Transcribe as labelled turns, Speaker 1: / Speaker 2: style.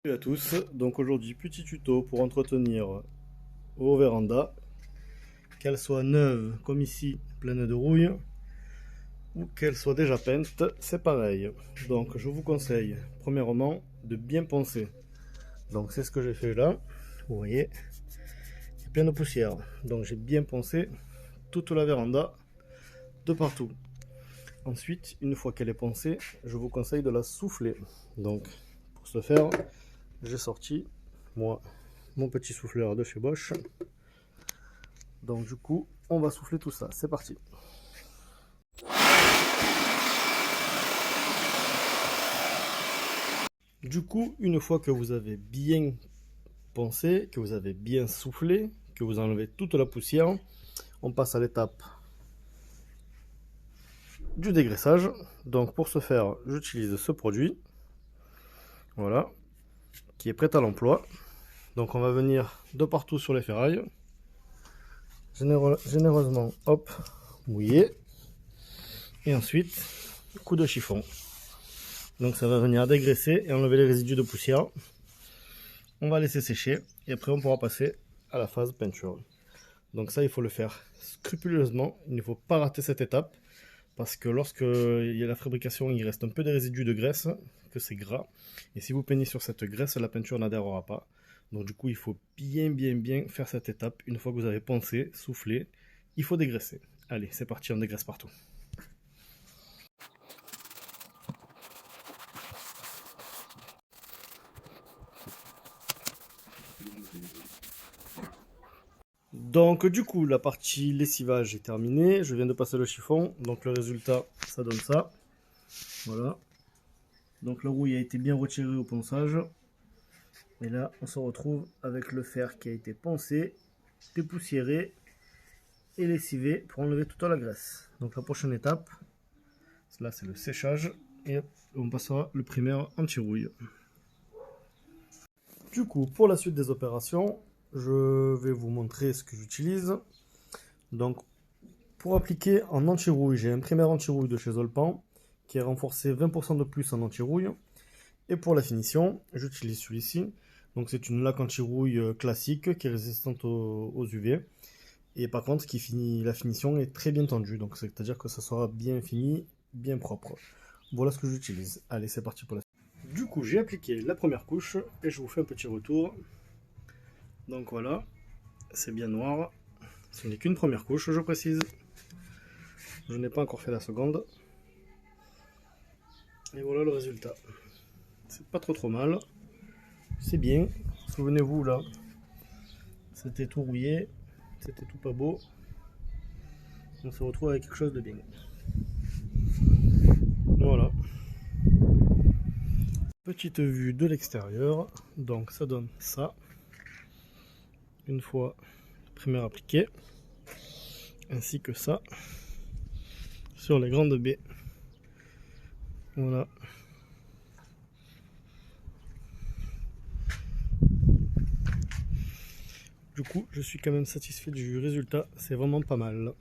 Speaker 1: Salut à tous, donc aujourd'hui petit tuto pour entretenir vos vérandas, qu'elles soient neuves comme ici pleines de rouille ou qu'elles soient déjà peintes, c'est pareil. Donc je vous conseille premièrement de bien poncer. Donc c'est ce que j'ai fait là, vous voyez, il y a plein de poussière. Donc j'ai bien poncé toute la véranda de partout. Ensuite, une fois qu'elle est poncée, je vous conseille de la souffler. Donc pour ce faire, j'ai sorti moi mon petit souffleur de chez Bosch. Donc du coup, on va souffler tout ça. C'est parti. Du coup, une fois que vous avez bien poncé, que vous avez bien soufflé, que vous enlevez toute la poussière, on passe à l'étape du dégraissage. Donc pour ce faire, j'utilise ce produit. Voilà, qui est prêt à l'emploi. Donc on va venir de partout sur les ferrailles. Généreusement, hop, mouiller. Et ensuite, coup de chiffon. Donc ça va venir dégraisser et enlever les résidus de poussière. On va laisser sécher et après on pourra passer à la phase peinture. Donc ça, il faut le faire scrupuleusement. Il ne faut pas rater cette étape parce que lorsque il y a la fabrication, il reste un peu de résidus de graisse, que c'est gras. Et si vous peignez sur cette graisse, la peinture n'adhérera pas. Donc du coup, il faut bien faire cette étape. Une fois que vous avez poncé, soufflé, il faut dégraisser. Allez, c'est parti, on dégraisse partout. Donc du coup, la partie lessivage est terminée. Je viens de passer le chiffon. Donc le résultat, ça donne ça. Voilà. Donc la rouille a été bien retirée au ponçage. Et là, on se retrouve avec le fer qui a été poncé, dépoussiéré et lessivé pour enlever toute la graisse. Donc la prochaine étape, là c'est le séchage. Et on passera le primaire anti-rouille. Du coup, pour la suite des opérations, je vais vous montrer ce que j'utilise. Donc, pour appliquer en anti-rouille, j'ai un primaire anti-rouille de chez Zolpan qui est renforcé 20% de plus en anti-rouille. Et pour la finition, j'utilise celui-ci. Donc, c'est une laque anti-rouille classique qui est résistante aux UV. Et par contre, la finition est très bien tendue. Donc, c'est-à-dire que ça sera bien fini, bien propre. Voilà ce que j'utilise. Allez, c'est parti pour la suite. Du coup, j'ai appliqué la première couche et je vous fais un petit retour. Donc voilà, c'est bien noir. Ce n'est qu'une première couche, je précise. Je n'ai pas encore fait la seconde. Et voilà le résultat. C'est pas trop mal. C'est bien. Souvenez-vous là, c'était tout rouillé. C'était tout pas beau. On se retrouve avec quelque chose de bien. Voilà. Petite vue de l'extérieur. Donc ça donne ça. Une fois le primaire appliqué. Ainsi que ça. Sur les grandes baies. Voilà. Du coup, je suis quand même satisfait du résultat, c'est vraiment pas mal.